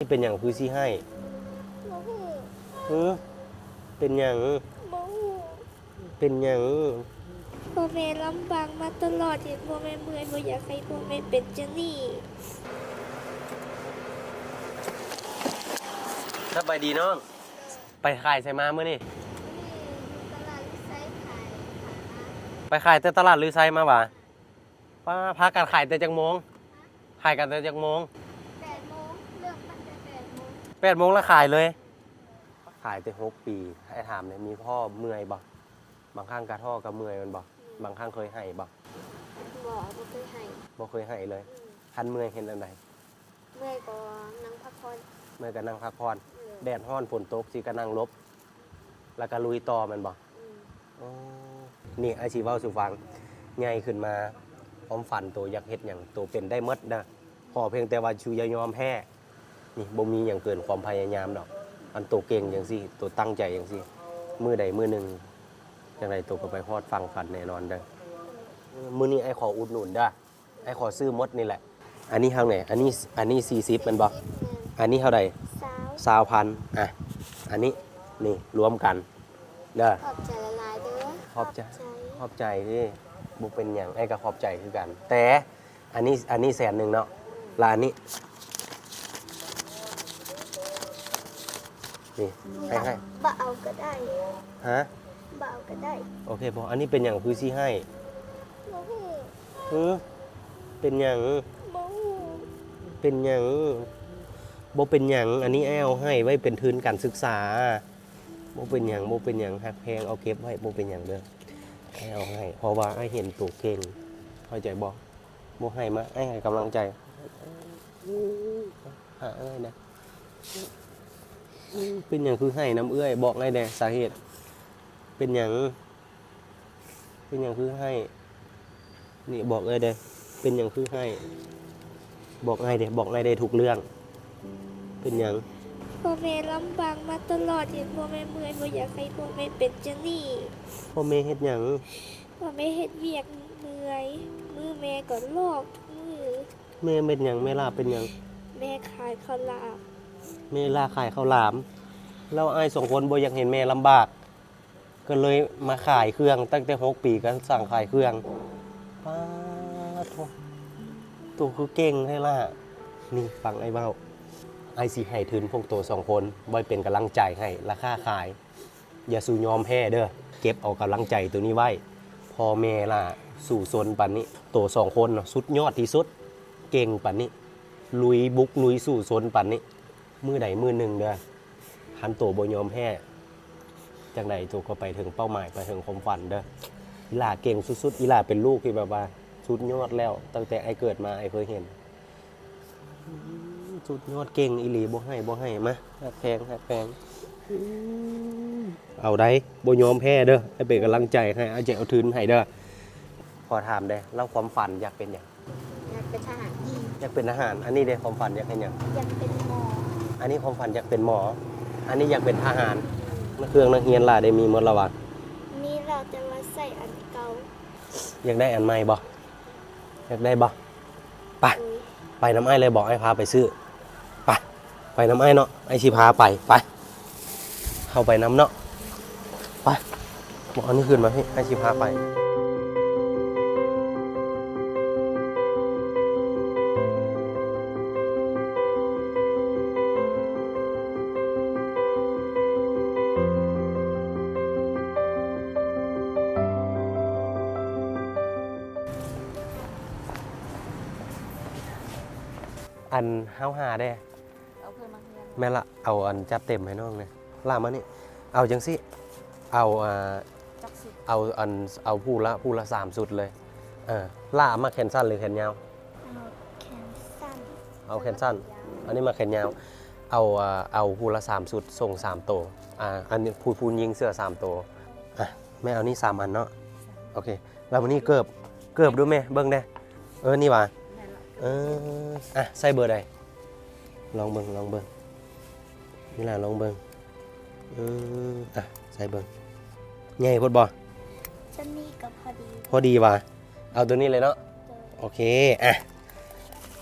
เป็นอย่างคือสิให้เป็นอย่างเป็นอย่างพ่อแม่ลำบากมาตลอดเห็นพ่อแม่เมื่อยบ่อยากให้พ่อแม่เป็นจังนี้ สบายดีน้องไปขายใส่มาเมื่อนี่ไปขายแต่ตลาดลือไซมาบ่าป้าพากันขายแต่จังโมงขายกันแต่จังโมง8 โมงเริ่มตั้งแต่8 โมง 8 โมงแล้วขายเลยขายแต่6 ปีให้ถามเนี่ยมีพ่อเมื่อยบ่บางครั้งกระท่อกับเมื่อยมันบ่บางครั้งเคยให้บ่บ่เคยให้บ่เคยให้เลยคันเมื่อยเห็นอันใดเมื่อยก็นั่งพักผ่อน เมื่อยก็นั่งพักผ่อนแดดร้อนฝนตกสิก็นั่งลบแล้วก็ลุยต่อมันบ่นี่อาชีพเว้าสู่ฟังใหญ่ขึ้นมาพร้อมฝันตัวอยากเฮ็ดหยังตัวเป็นได้หมดนะขอเพียงแต่ว่าชูอย่ายอมแพ้นี่บ่มีหยังเกินความพยายามดอกอันตัวเก่งจังซี่ตัวตั้งใจจังซี่มื้อใดมื้อหนึงจังไดตัวก็ไปฮอดฟังฝันแน่นอนเด้อมื้อนี้ไอ้ขออุดหนุนเด้อไอ้ขอซื้อหมดนี่แหละอันนี้เท่าไหร่อันนี้40มันบ่อันนี้เท่าใด20,000อ่ะอันนี้นี่รวมกันเด้อขอบใจละลายเด้อขอบใจที่บุเป็นอย่างไอ้ก็ขอบใจคือกันแต่อันนี้100,000เนาะแล้วอันนี้นี่ให้บ่เอาก็ได้ฮะบ่เอาก็ได้โอเคพออันนี้เป็นอย่างคือสิให้เป็นอย่างเป็นอย่างบ่เป็นอย่างอันนี้เอาให้ไว้เป็นทุนการศึกษาบ่เป็นอย่างหักแพงเอาเก็บไว้บ่เป็นอย่างเด้อเอาให้เพราะว่าไอ้เห็นตัวเก่งเข้าใจบ่ให้มาไอ้ให้กำลังใจหาเอ้ยนะเป็นอย่างคือให้น้ำเอื้อยบอกไงแน่สาเหตุเป็นอย่างคือให้นี่บอกเอ้ยเด้เป็นอย่างคือให้บอกไงเด้บอกไงเด้ทุกเรื่องเป็นอย่างพ่อแม่ลำบากมาตลอดเห็นพ่อแม่เมื่อยบ่อยากให้พ่อแม่เป็นจังนี้พ่อแม่เฮ็ดหยังพ่อแม่เฮ็ดเวียกเหนื่อยมือแม่ก็ลอกทุกมือแม่เป็นหยังแม่ลาเป็นหยังแม่ขายข้าวหลามแม่ลาขายข้าวหลามเราอ้าย2 คนบ่อยากเห็นแม่ลำบากก็เลยมาขายเครื่องตั้งแต่6 ปีก็สั่งขายเครื่องป้าโธ่ตัวคือเก่งแท้ล่ะนี่ฟังไอ้เว้าไอ้สิให้ทุนพวกตัว2 คนบ่เป็นกำลังใจให้ราคาขายอย่าสู้ยอมแพ้เด้อเก็บเอากำลังใจตัวนี้ไว้พ่อแม่ล่ะสู่ซนปานนี้ตัว2 คนสุดยอดที่สุดเก่งปานนี้ลุยบุกลุยสู่ซนปานนี้มื้อใดมื้อหนึ่งเด้อหันตัวบ่ยอมแพ้จังไดตัวก็ไปถึงเป้าหมายไปถึงความฝันเด้ออีหล่าเก่งสุดๆอีหล่าเป็นลูกที่แบบว่าสุดยอดแล้วตั้งแต่ไอ้เกิดมาไอ้เคยเห็นสุดยอดเก่งอีหลีบ่ให้มาหักแพงเอาได้บ่ยอมแพ้เด้อให้เป็นกำลังใจให้เอาใจเอาทุนให้เด้อขอถามได้เล่าความฝันอยากเป็นหยังอยากเป็นทหารอยากเป็นทหารอันนี้ได้ความฝันอยากเป็นหยังอยากเป็นหมออันนี้ความฝันอยากเป็นหมออันนี้อยากเป็นทหารเครื่องนักเรียนล่ะได้มีหมดแล้ววะมีเราจะมาใส่อันเก่าอยากได้อันใหม่บ่อยากได้บ่ไปน้ำไอ้เลยบอกไอ้พาไปซื้อไปน้ำไอ้เนาะไอ้สิพาไปเข้าไปน้ำเนาะไปบอกอันนี้ขึ้นมาให้ไอ้สิพาไปอันห้าวหาได้เอาเพิ่มมาเฮียแม่ละเอาอันจับเต็มให้น้องเนี่ยล่ามานี่เอาจังสิเอาเอาผู้ละ3 สุดเลยล่ามาแขนสั้นหรือแขนยาวเอาแขนสั้นอันนี้มาแขนยาวเอาผู้ละ3 สุดส่ง3 ตัวอันนี้พูนยิงเสื้อ3 ตัวแม่เอานี่3 อันเนาะโอเคแล้ววันนี้เกือบดูแม่เบิ้งได้นี่ว่าใส่เบอร์ใดลองเบิ่งนี่ล่ะลองเบิ่งใส่เบิ่งใหญ่พอดบ่จะมีกับพอดีว่ะเอาตัวนี้เลยเนาะโอเค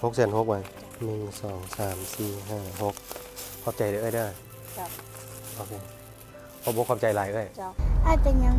6,600,000 1 2 3 4 5 6ขอบใจเด้อเอ้ยเด้อ เจ้า โอเคขอบคุณขอบใจหลายเอ้ย เจ้า อ้ายเป็นหยัง